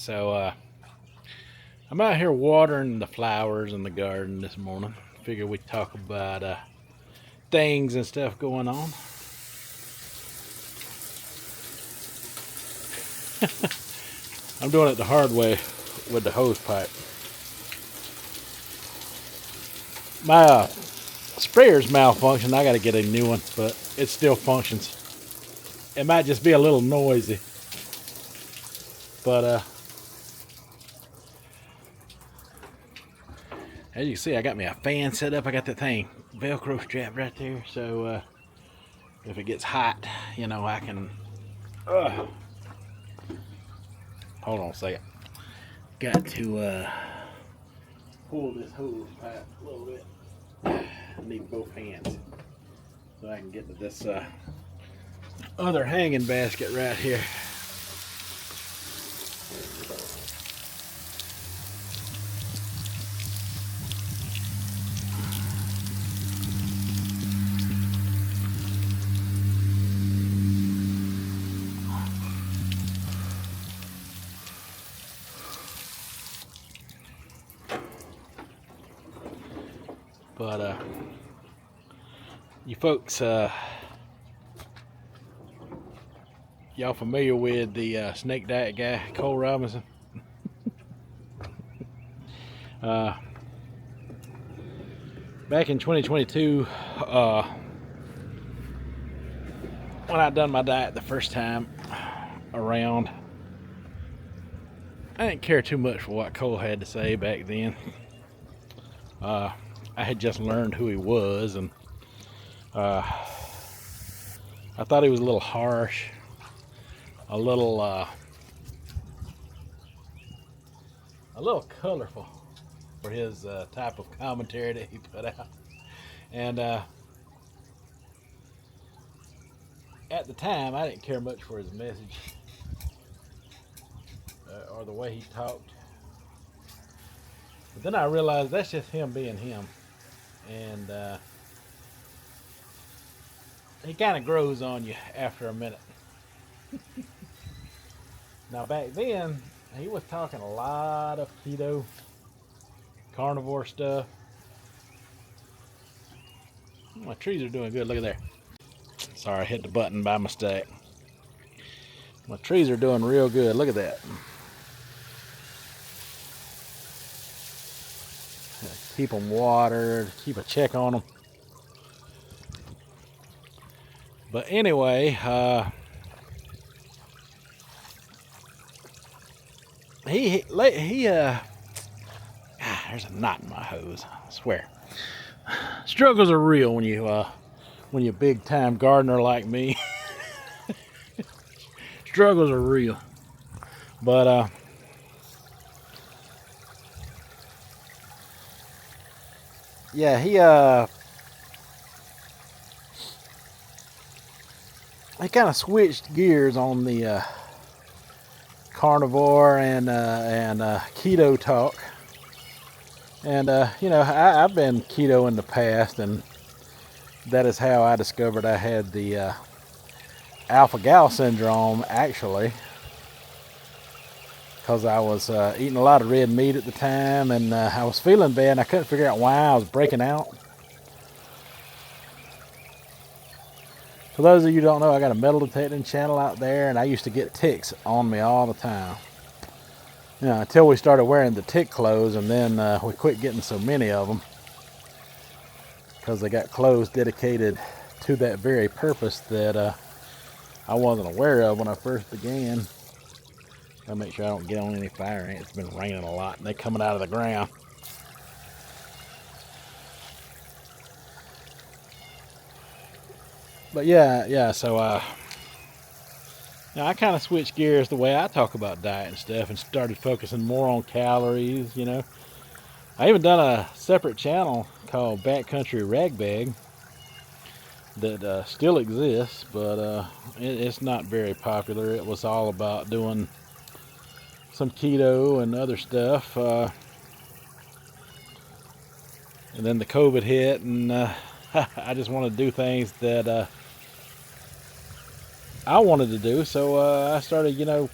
So I'm out here watering the flowers in the garden this morning. Figure we'd talk about things and stuff going on. I'm doing it the hard way with the hose pipe. My sprayer's malfunctioned. I got to get a new one, but it still functions. It might just be a little noisy, but as you can see, I got me a fan set up. I got that thing Velcro strapped right there, so if it gets hot, you know, I can hold on a second. Got to pull this hose pipe a little bit. I need both hands so I can get to this other hanging basket right here. But you folks, y'all familiar with the snake diet guy, Cole Robinson? Back in 2022, when I done my diet the first time around, I didn't care too much for what Cole had to say back then. I had just learned who he was, and I thought he was a little harsh, a little colorful for his type of commentary that he put out. And at the time, I didn't care much for his message or the way he talked. But then I realized that's just him being him. And he kind of grows on you after a minute. Now back then, he was talking a lot of keto, carnivore stuff. My trees are doing good. Look at there. Sorry, I hit the button by mistake. My trees are doing real good. Look at that. Keep them watered, keep a check on them. But anyway, there's a knot in my hose, I swear. Struggles are real when you're a big time gardener like me. Struggles are real. But yeah, he kind of switched gears on the carnivore and keto talk. And you know, I've been keto in the past, and that is how I discovered I had the alpha-gal syndrome, actually, because I was eating a lot of red meat at the time, and I was feeling bad, and I couldn't figure out why I was breaking out. For those of you who don't know, I got a metal detecting channel out there, and I used to get ticks on me all the time. You know, until we started wearing the tick clothes, and then we quit getting so many of them because they got clothes dedicated to that very purpose that I wasn't aware of when I first began. I'll make sure I don't get on any fire ants. It's been raining a lot, and they're coming out of the ground. But yeah, so now I kind of switched gears the way I talk about diet and stuff, and started focusing more on calories, you know. I even done a separate channel called Backcountry Ragbag that still exists, but it's not very popular. It was all about doing some keto and other stuff, and then the COVID hit, and I just wanted to do things that I wanted to do, so I started, you know,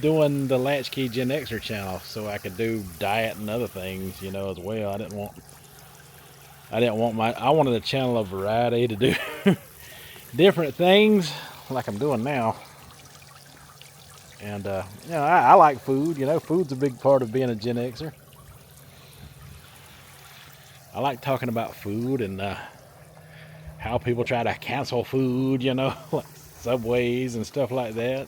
doing the Latchkey Gen Xer channel so I could do diet and other things, you know, as well. I wanted a channel of variety to do different things like I'm doing now. And you know, I like food. You know, food's a big part of being a Gen Xer. I like talking about food and how people try to cancel food, you know, like Subways and stuff like that.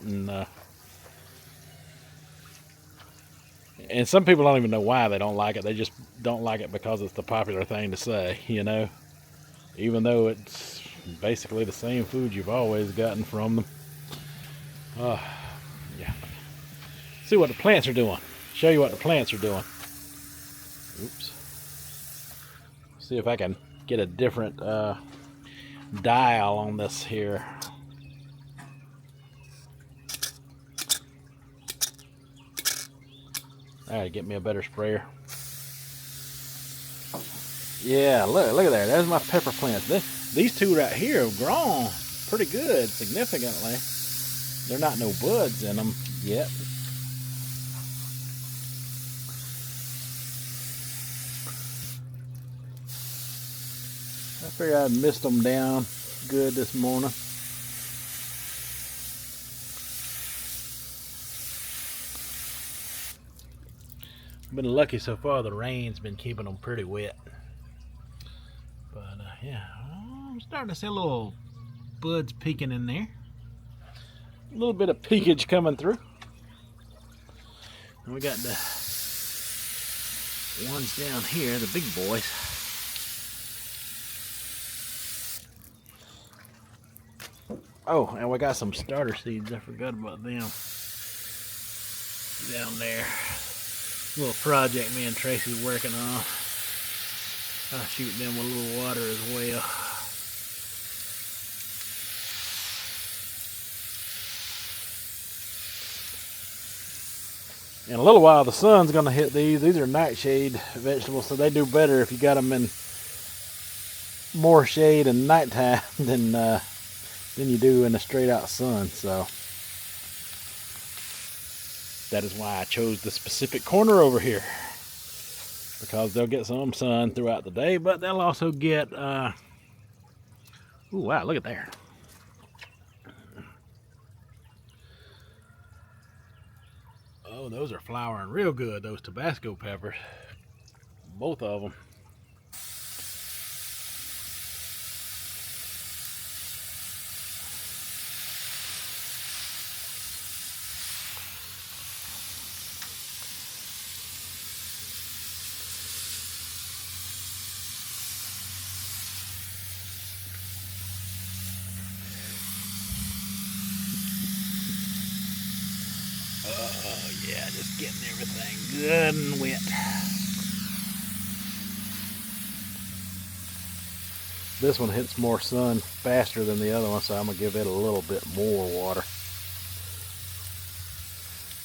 And some people don't even know why they don't like it. They just don't like it because it's the popular thing to say, you know, even though it's basically the same food you've always gotten from them. Yeah. See what the plants are doing. Show you what the plants are doing. Oops. See if I can get a different dial on this here. Alright, get me a better sprayer. Yeah, look at there. There's my pepper plants. These two right here have grown pretty good, significantly. They're not no buds in them yet. I figured I'd mist them down good this morning. Been lucky so far. The rain's been keeping them pretty wet. But yeah, I'm starting to see a little buds peeking in there. A little bit of peakage coming through. And we got the ones down here, the big boys. Oh, and we got some starter seeds. I forgot about them. Down there. Little project me and Tracy's working on. I'll shoot them with a little water as well. In a little while the sun's going to hit these. These are nightshade vegetables, so they do better if you got them in more shade in nighttime than you do in the straight out sun. So that is why I chose the specific corner over here, because they'll get some sun throughout the day, but they'll also get ooh, wow, look at there. Oh, those are flowering real good, those Tabasco peppers. Both of them. Oh yeah, just getting everything good and wet. This one hits more sun faster than the other one, so I'm going to give it a little bit more water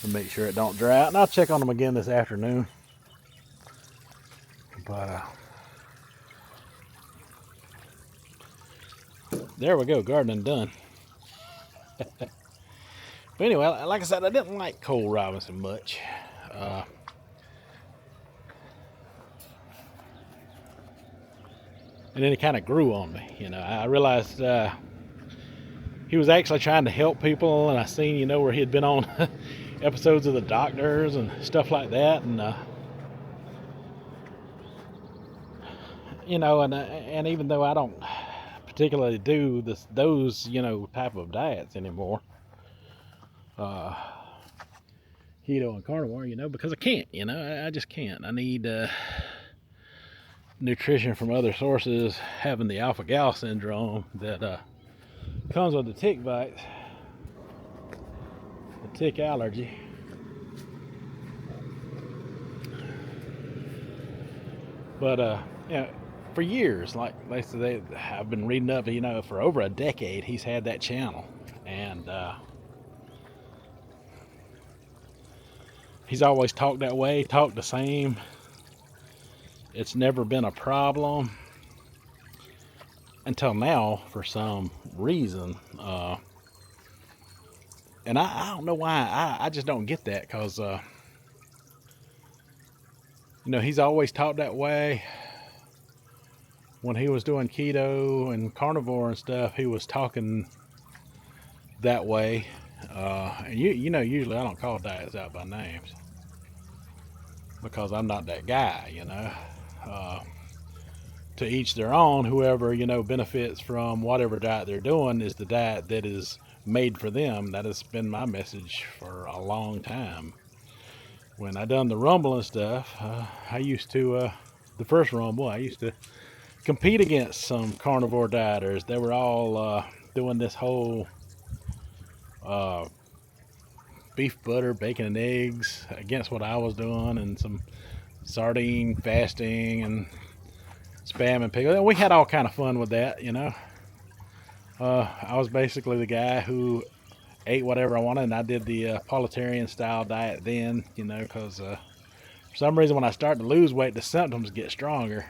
to make sure it don't dry out. And I'll check on them again this afternoon. But there we go, gardening done. But anyway, like I said, I didn't like Cole Robinson much. And then he kind of grew on me. You know, I realized he was actually trying to help people, and I seen, you know, where he had been on episodes of The Doctors and stuff like that, and you know, and even though I don't particularly do those you know type of diets anymore, keto and carnivore, you know, because I can't, you know, I just can't. I need nutrition from other sources. Having the alpha gal syndrome that comes with the tick bites, the tick allergy. But you know, for years, like they said, I've been reading up, you know, for over a decade he's had that channel, and he's always talked that way, talked the same. It's never been a problem until now. For some reason, And I don't know why. I just don't get that because, he's always taught that way. When he was doing keto and carnivore and stuff, he was talking that way. And usually I don't call diets out by names because I'm not that guy, To each their own. Whoever, benefits from whatever diet they're doing is the diet that is made for them. That has been my message for a long time. When I done the Rumble and stuff, I used to, the first Rumble, I used to compete against some carnivore dieters. They were all doing this whole beef butter, bacon, and eggs against what I was doing, and some sardine fasting and spam and pickles. We had all kind of fun with that, I was basically the guy who ate whatever I wanted, and I did the Politarian style diet then, because for some reason when I start to lose weight, the symptoms get stronger.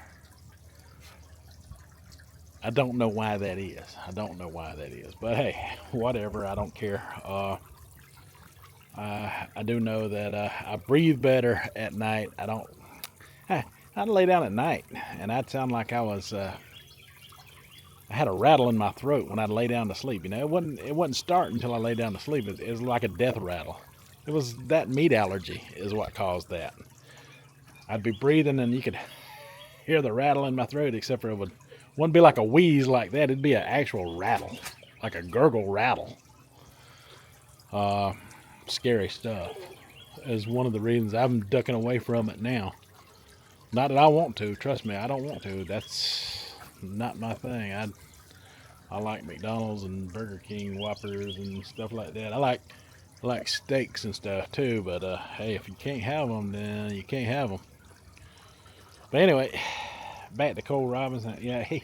I don't know why that is. But hey, whatever. I don't care. I do know that I breathe better at night. I'd lay down at night, and I'd sound like I had a rattle in my throat when I'd lay down to sleep. It wouldn't start until I lay down to sleep. It was like a death rattle. It was that meat allergy is what caused that. I'd be breathing, and you could hear the rattle in my throat, except for wouldn't be like a wheeze like that. It'd be an actual rattle, like a gurgle rattle. Scary stuff. Is one of the reasons I'm ducking away from it now. Not that I want to. Trust me, I don't want to. That's not my thing. I like McDonald's and Burger King Whoppers and stuff like that. I like steaks and stuff too. But hey, if you can't have them, then you can't have them. But anyway, back to Cole Robinson. Yeah, he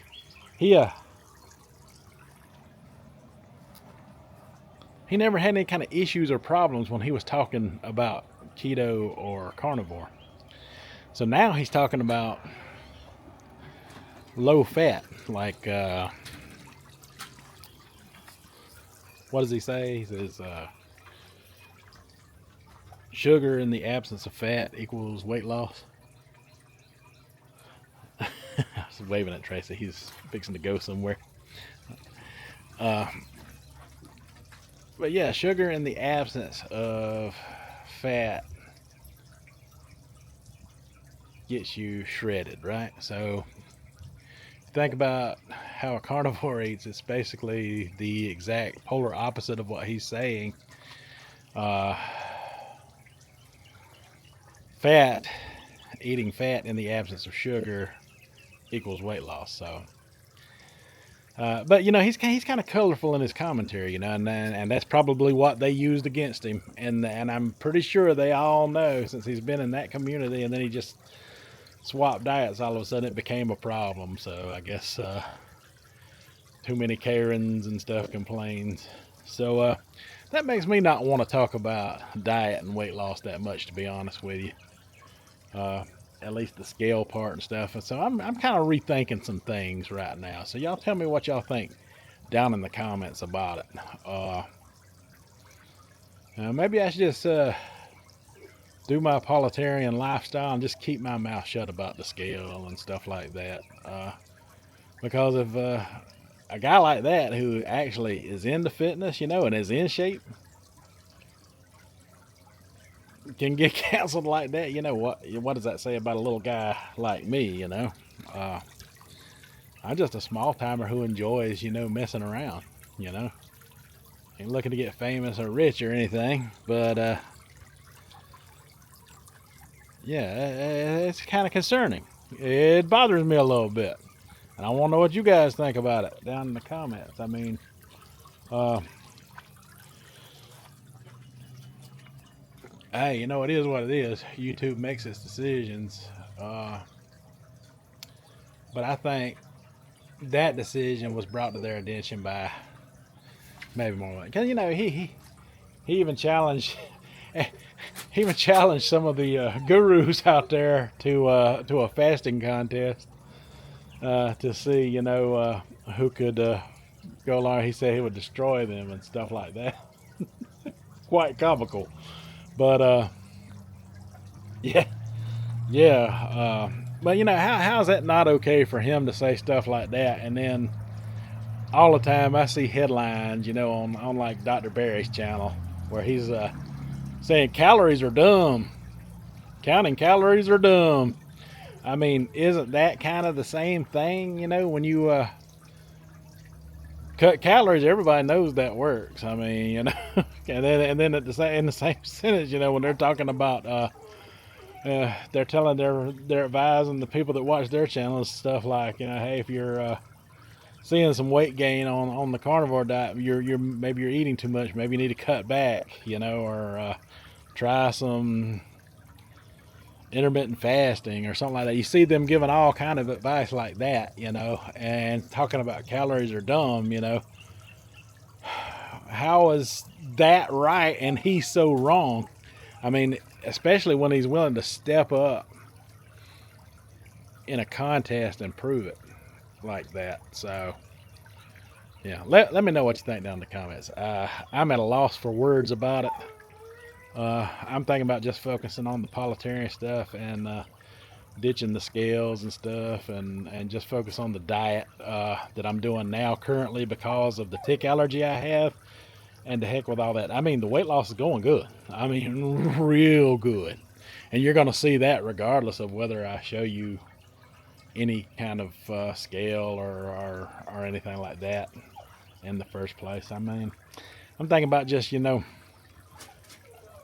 never had any kind of issues or problems when he was talking about keto or carnivore. So now he's talking about low fat, like what does he say? He says sugar in the absence of fat equals weight loss. I was waving at Tracy. He's fixing to go somewhere. But yeah, sugar in the absence of fat gets you shredded, right? So think about how a carnivore eats. It's basically the exact polar opposite of what he's saying. Eating fat in the absence of sugar equals weight loss. So, but he's kind of colorful in his commentary, and that's probably what they used against him. And I'm pretty sure they all know, since he's been in that community, and then he just swapped diets. All of a sudden, it became a problem. So I guess too many Karens and stuff complained. So that makes me not want to talk about diet and weight loss that much, to be honest with you. At least the scale part and stuff. And so I'm kind of rethinking some things right now. So y'all tell me what y'all think down in the comments about it. Maybe I should just do my Politarian lifestyle and just keep my mouth shut about the scale and stuff like that. Because of a guy like that who actually is into fitness, and is in shape, can get canceled like that. What does that say about a little guy like me? I'm just a small timer who enjoys messing around. Ain't looking to get famous or rich or anything, but yeah, it's kind of concerning. It bothers me a little bit, and I want to know what you guys think about it down in the comments. I mean, hey, it is what it is. YouTube makes its decisions. But I think that decision was brought to their attention by maybe more. Because, he even challenged some of the gurus out there to a fasting contest to see, who could go along. He said he would destroy them and stuff like that. quite comical. But yeah, yeah. But you know, how's that not okay for him to say stuff like that? And then all the time I see headlines, you know, on like Dr. Barry's channel where he's saying calories are dumb. Counting calories are dumb. I mean, isn't that kind of the same thing? You know, when you cut calories, everybody knows that works. I mean, you know, and then in the same sentence, you know, when they're talking about they're telling they're advising the people that watch their channels stuff like, you know, hey, if you're seeing some weight gain on the carnivore diet, maybe you're eating too much, maybe you need to cut back, you know, or try some intermittent fasting or something like that. You see them giving all kind of advice like that, you know, and talking about calories are dumb, you know. How is that right and he's so wrong? I mean, especially when he's willing to step up in a contest and prove it like that. So yeah, let me know what you think down in the comments. I'm at a loss for words about it. I'm thinking about just focusing on the Politarian stuff and ditching the scales and stuff, and just focus on the diet that I'm doing now currently because of the tick allergy I have. And to heck with all that. I mean, the weight loss is going good. I mean, real good. And you're going to see that regardless of whether I show you any kind of scale or anything like that in the first place. I mean, I'm thinking about just, you know,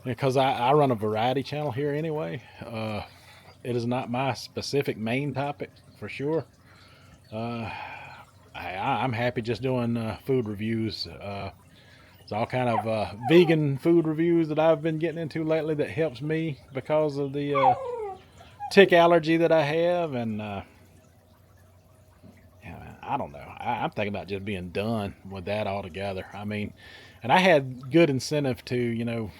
because I run a variety channel here anyway. It is not my specific main topic for sure. I'm happy just doing food reviews. It's all kind of vegan food reviews that I've been getting into lately that helps me because of the tick allergy that I have. And yeah, I don't know. I'm thinking about just being done with that altogether. I mean, and I had good incentive to, you know,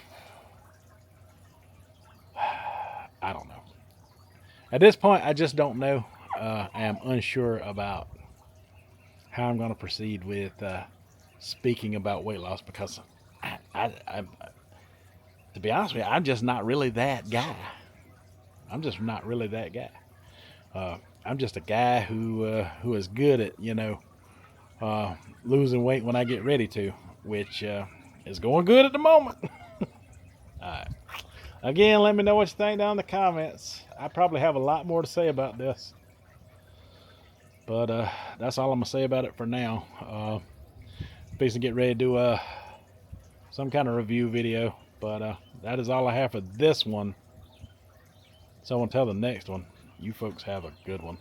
I don't know. At this point, I just don't know. I am unsure about how I'm going to proceed with speaking about weight loss because I, to be honest with you, I'm just not really that guy. I'm just not really that guy. I'm just a guy who is good at, you know, losing weight when I get ready to, which is going good at the moment. All right. Again, let me know what you think down in the comments. I probably have a lot more to say about this, but that's all I'm gonna say about it for now. Fixing to get ready to do some kind of review video, but that is all I have for this one. So until the next one, you folks have a good one.